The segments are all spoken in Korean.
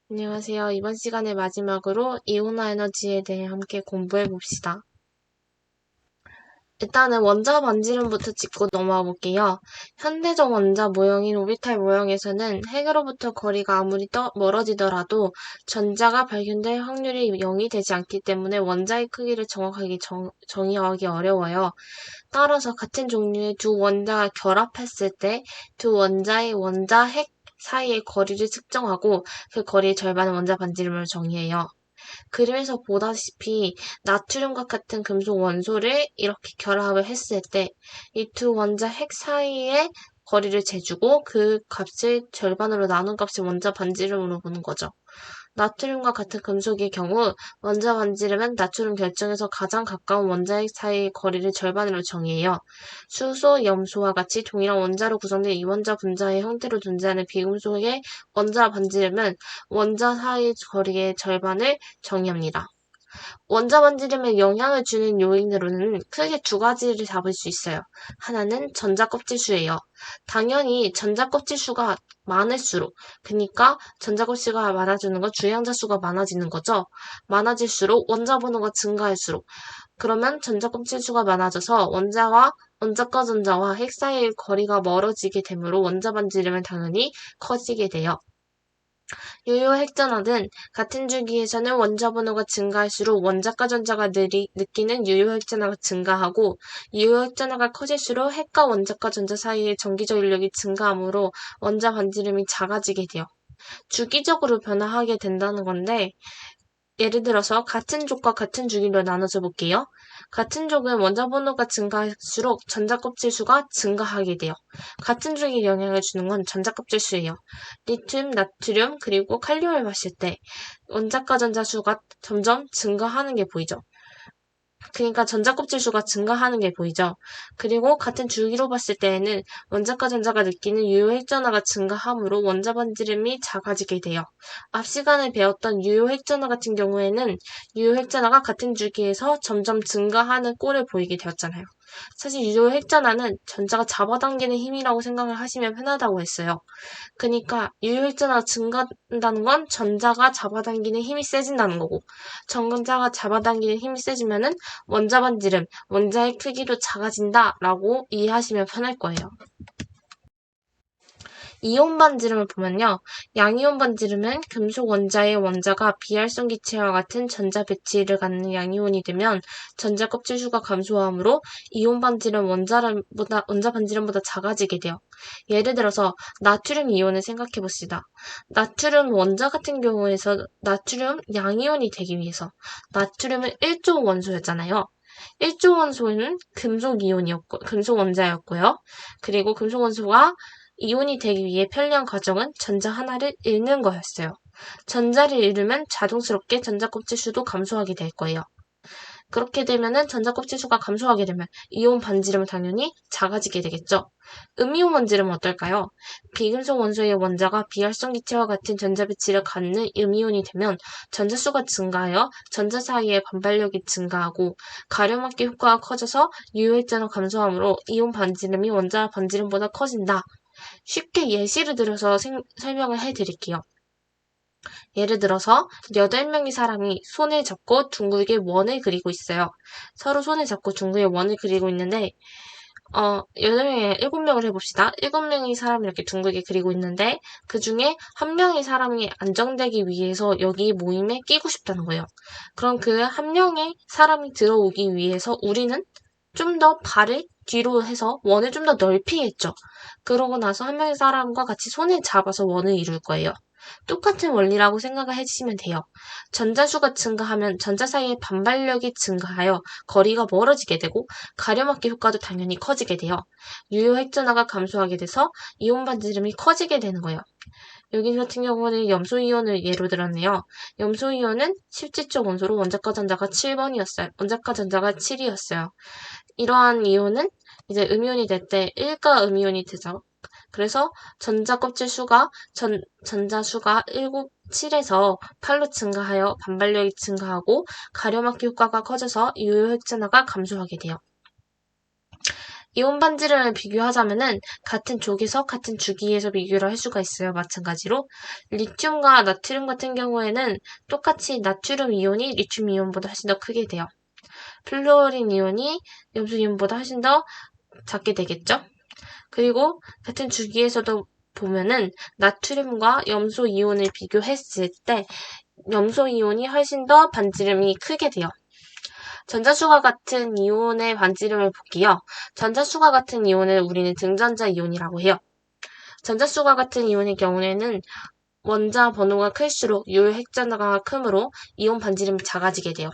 안녕하세요. 이번 시간의 마지막으로 이온화 에너지에 대해 함께 공부해 봅시다. 일단은 원자 반지름부터 짚고 넘어가 볼게요. 현대적 원자 모형인 오비탈 모형에서는 핵으로부터 거리가 아무리 멀어지더라도 전자가 발견될 확률이 0이 되지 않기 때문에 원자의 크기를 정확하게 정의하기 어려워요. 따라서 같은 종류의 두 원자가 결합했을 때 두 원자의 원자 핵 사이의 거리를 측정하고 그 거리의 절반을 원자 반지름으로 정의해요. 그림에서 보다시피 나트륨과 같은 금속 원소를 이렇게 결합을 했을 때 이 두 원자 핵 사이의 거리를 재주고 그 값을 절반으로 나눈 값을 원자 반지름으로 보는 거죠. 나트륨과 같은 금속의 경우 원자 반지름은 나트륨 결정에서 가장 가까운 원자핵 사이의 거리를 절반으로 정의해요. 수소, 염소와 같이 동일한 원자로 구성된 이원자 분자의 형태로 존재하는 비금속의 원자 반지름은 원자 사이 거리의 절반을 정의합니다. 원자 반지름에 영향을 주는 요인으로는 크게 두 가지를 잡을 수 있어요. 하나는 전자껍질 수예요. 당연히 전자껍질 수가 많을수록, 그러니까 전자껍질 수가 많아지는 건 주행자 수가 많아지는 거죠. 많아질수록 원자 번호가 증가할수록, 그러면 전자껍질 수가 많아져서 원자과 전자와 핵 사이의 거리가 멀어지게 되므로 원자 반지름은 당연히 커지게 돼요. 유효 핵전압은 같은 주기에서는 원자 번호가 증가할수록 원자과 전자가 느끼는 유효 핵전압가 증가하고 유효 핵전압가 커질수록 핵과 원자과 전자 사이의 전기적 인력이 증가하므로 원자 반지름이 작아지게 돼요. 주기적으로 변화하게 된다는 건데 예를 들어서 같은 족과 같은 주기로 나눠줘 볼게요. 같은 족은 원자 번호가 증가할수록 전자 껍질 수가 증가하게 돼요. 같은 족에 영향을 주는 건 전자 껍질 수예요. 리튬, 나트륨, 그리고 칼륨을 봤을 때 원자과 전자 수가 점점 증가하는 게 보이죠. 그러니까 전자껍질 수가 증가하는 게 보이죠. 그리고 같은 주기로 봤을 때에는 원자과 전자가 느끼는 유효 핵전하가 증가하므로 원자 반지름이 작아지게 돼요. 앞 시간에 배웠던 유효 핵전하 같은 경우에는 유효 핵전하가 같은 주기에서 점점 증가하는 꼴을 보이게 되었잖아요. 사실 유효 핵전하는 전자가 잡아당기는 힘이라고 생각을 하시면 편하다고 했어요. 그러니까 유효일전화가 증가한다는 건 전자가 잡아당기는 힘이 세진다는 거고 전자가 잡아당기는 힘이 세지면은 원자 반지름, 원자의 크기도 작아진다라고 이해하시면 편할 거예요. 이온 반지름을 보면요. 양이온 반지름은 금속 원자의 원자가 비활성 기체와 같은 전자 배치를 갖는 양이온이 되면 전자 껍질 수가 감소하므로 이온 반지름 원자 반지름보다 작아지게 돼요. 예를 들어서 나트륨 이온을 생각해 봅시다. 나트륨 원자 같은 경우에서 나트륨 양이온이 되기 위해서 나트륨은 1조 원소였잖아요. 1조 원소는 금속 원자였고요. 그리고 금속 원소가 이온이 되기 위해 편리한 과정은 전자 하나를 잃는 거였어요. 전자를 잃으면 자동스럽게 전자 껍질 수도 감소하게 될 거예요. 그렇게 되면은 전자 껍질 수가 감소하게 되면 이온 반지름은 당연히 작아지게 되겠죠. 음이온 반지름은 어떨까요? 비금속 원소의 원자가 비활성 기체와 같은 전자 배치를 갖는 음이온이 되면 전자수가 증가하여 전자 사이의 반발력이 증가하고 가려막기 효과가 커져서 유효액전화 감소하므로 이온 반지름이 원자 반지름보다 커진다. 쉽게 예시를 들어서 설명을 해드릴게요. 예를 들어서 8명의 사람이 손을 잡고 둥글게 원을 그리고 있어요. 서로 손을 잡고 둥글게 원을 그리고 있는데 7명을 해봅시다. 7명의 사람이 이렇게 둥글게 그리고 있는데 그 중에 한 명의 사람이 안정되기 위해서 여기 모임에 끼고 싶다는 거예요. 그럼 그 한 명의 사람이 들어오기 위해서 우리는 좀 더 발을 뒤로 해서 원을 좀 더 넓히 했죠. 그러고 나서 한 명의 사람과 같이 손을 잡아서 원을 이룰 거예요. 똑같은 원리라고 생각을 해주시면 돼요. 전자수가 증가하면 전자 사이의 반발력이 증가하여 거리가 멀어지게 되고 가려막기 효과도 당연히 커지게 돼요. 유효 핵전하가 감소하게 돼서 이온 반지름이 커지게 되는 거예요. 여기 같은 경우는 염소이온을 예로 들었네요. 염소이온은 17조 원소로 원자과 전자가 7번이었어요. 원자과 전자가 7이었어요. 이러한 이온은 이제 음이온이 될 때 1가 음이온이 되죠. 그래서 전자 껍질 수가 전자 수가 7에서 8로 증가하여 반발력이 증가하고 가려막기 효과가 커져서 유효 핵전하가 감소하게 돼요. 이온 반지름을 비교하자면은 같은 족에서 같은 주기에서 비교를 할 수가 있어요. 마찬가지로 리튬과 나트륨 같은 경우에는 똑같이 나트륨 이온이 리튬 이온보다 훨씬 더 크게 돼요. 플루오린 이온이 염소 이온보다 훨씬 더 작게 되겠죠. 그리고 같은 주기에서도 보면은 나트륨과 염소 이온을 비교했을 때 염소 이온이 훨씬 더 반지름이 크게 돼요. 전자수가 같은 이온의 반지름을 볼게요. 전자수가 같은 이온을 우리는 등전자 이온이라고 해요. 전자수가 같은 이온의 경우에는 원자 번호가 클수록 유효 핵전화가 크므로 이온 반지름이 작아지게 돼요.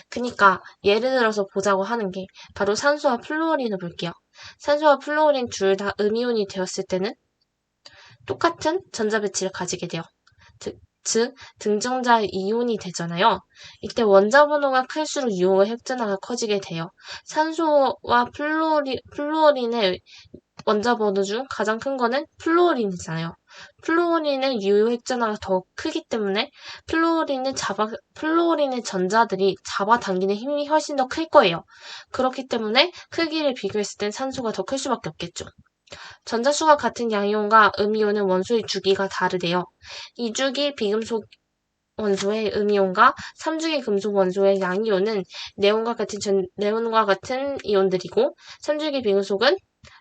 그러니까 예를 들어서 보자고 하는 게 바로 산소와 플루오린을 볼게요. 산소와 플루오린 둘 다 음이온이 되었을 때는 똑같은 전자 배치를 가지게 돼요. 즉 등전자 이온이 되잖아요. 이때 원자 번호가 클수록 유효 핵전화가 커지게 돼요. 산소와 플루오린의 원자 번호 중 가장 큰 거는 플루오린이잖아요. 플루오린의 유효 핵전화가 더 크기 때문에 플루오린의 전자들이 잡아당기는 힘이 훨씬 더 클 거예요. 그렇기 때문에 크기를 비교했을 땐 산소가 더 클 수밖에 없겠죠. 전자수가 같은 양이온과 음이온은 원소의 주기가 다르대요. 2주기 비금속 원소의 음이온과 3주기 금속 원소의 양이온은 네온과 같은 이온들이고 3주기 비금속은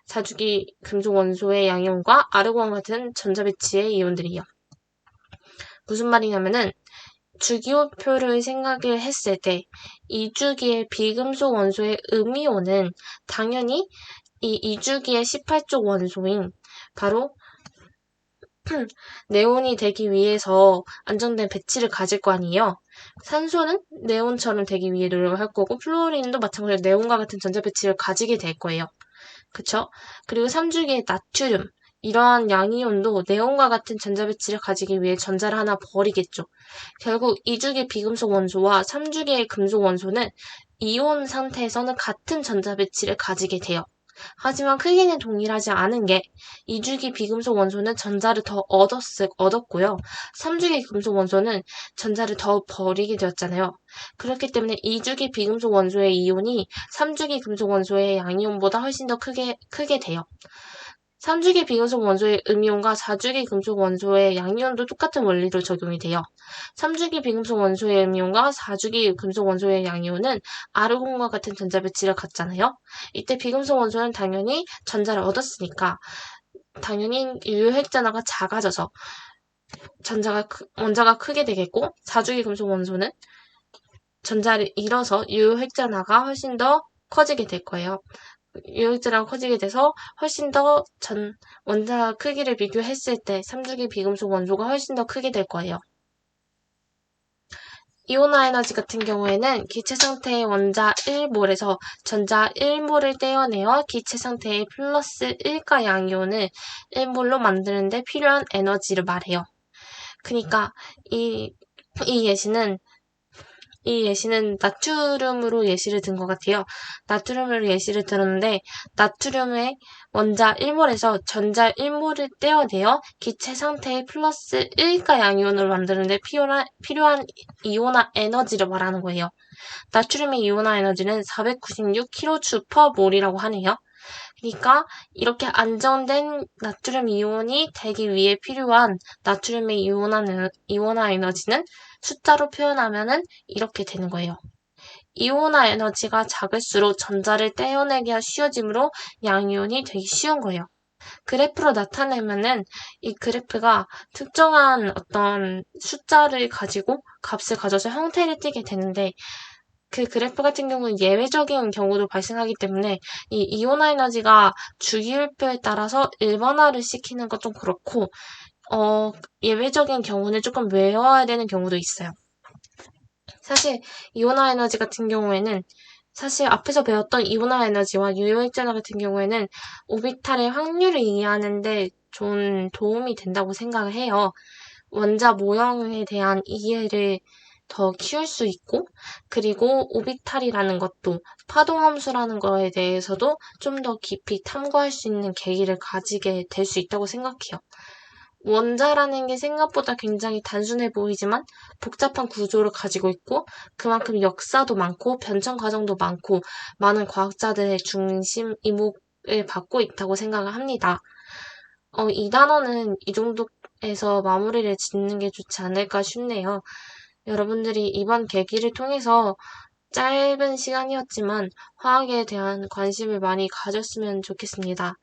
4주기 금속 원소의 양이온과 아르곤과 같은 전자 배치의 이온들이에요. 무슨 말이냐면은 주기호표를 생각을 했을 때 2주기의 비금속 원소의 음이온은 당연히 이 2주기의 18쪽 원소인 바로 네온이 되기 위해서 안정된 배치를 가질 거 아니에요. 산소는 네온처럼 되기 위해 노력을 할 거고 플루오린도 마찬가지로 네온과 같은 전자 배치를 가지게 될 거예요. 그쵸? 그리고 3주기의 나트륨 이러한 양이온도 네온과 같은 전자 배치를 가지기 위해 전자를 하나 버리겠죠. 결국 2주기 비금속 원소와 3주기의 금속 원소는 이온 상태에서는 같은 전자 배치를 가지게 돼요. 하지만 크기는 동일하지 않은 게 2주기 비금속 원소는 전자를 더 얻었고요. 3주기 금속 원소는 전자를 더 버리게 되었잖아요. 그렇기 때문에 2주기 비금속 원소의 이온이 3주기 금속 원소의 양이온보다 훨씬 더 크게 돼요. 3주기 비금속 원소의 음이온과 4주기 금속 원소의 양이온도 똑같은 원리로 적용이 돼요. 3주기 비금속 원소의 음이온과 4주기 금속 원소의 양이온은 아르곤과 같은 전자 배치를 갖잖아요. 이때 비금속 원소는 당연히 전자를 얻었으니까 당연히 유효 핵전화가 작아져서 원자가 크게 되겠고 4주기 금속 원소는 전자를 잃어서 유효 핵전화가 훨씬 더 커지게 될 거예요. 유효액자랑 커지게 돼서 훨씬 더 원자 크기를 비교했을 때 3주기 비금속 원소가 훨씬 더 크게 될 거예요. 이온화 에너지 같은 경우에는 기체 상태의 원자 1몰에서 전자 1몰을 떼어내어 기체 상태의 플러스 1가 양이온을 1몰로 만드는데 필요한 에너지를 말해요. 그러니까 이 예시는 나트륨으로 예시를 든 것 같아요. 나트륨으로 예시를 들었는데 나트륨의 원자 1몰에서 전자 1몰을 떼어내어 기체 상태의 플러스 1가 양이온을 만드는데 필요한 이온화 에너지를 말하는 거예요. 나트륨의 이온화 에너지는 496kJ/몰이라고 하네요. 그러니까 이렇게 안정된 나트륨 이온이 되기 위해 필요한 나트륨의 이온화 에너지는 숫자로 표현하면은 이렇게 되는 거예요. 이온화 에너지가 작을수록 전자를 떼어내기가 쉬워지므로 양이온이 되기 쉬운 거예요. 그래프로 나타내면은 이 그래프가 특정한 어떤 숫자를 가지고 값을 가져서 형태를 띠게 되는데 그 그래프 같은 경우는 예외적인 경우도 발생하기 때문에 이 이온화 에너지가 주기율표에 따라서 일반화를 시키는 것 좀 그렇고 예외적인 경우는 조금 외워야 되는 경우도 있어요. 사실 이온화 에너지 같은 경우에는 사실 앞에서 배웠던 이온화 에너지와 유효액전화 같은 경우에는 오비탈의 확률을 이해하는데 좀 도움이 된다고 생각을 해요. 원자 모형에 대한 이해를 더 키울 수 있고 그리고 오비탈이라는 것도 파동함수라는 거에 대해서도 좀 더 깊이 탐구할 수 있는 계기를 가지게 될 수 있다고 생각해요. 원자라는 게 생각보다 굉장히 단순해 보이지만 복잡한 구조를 가지고 있고 그만큼 역사도 많고 변천 과정도 많고 많은 과학자들의 중심 받고 있다고 생각을 합니다. 이 단어는 이 정도에서 마무리를 짓는 게 좋지 않을까 싶네요. 여러분들이 이번 계기를 통해서 짧은 시간이었지만 화학에 대한 관심을 많이 가졌으면 좋겠습니다.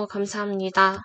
감사합니다.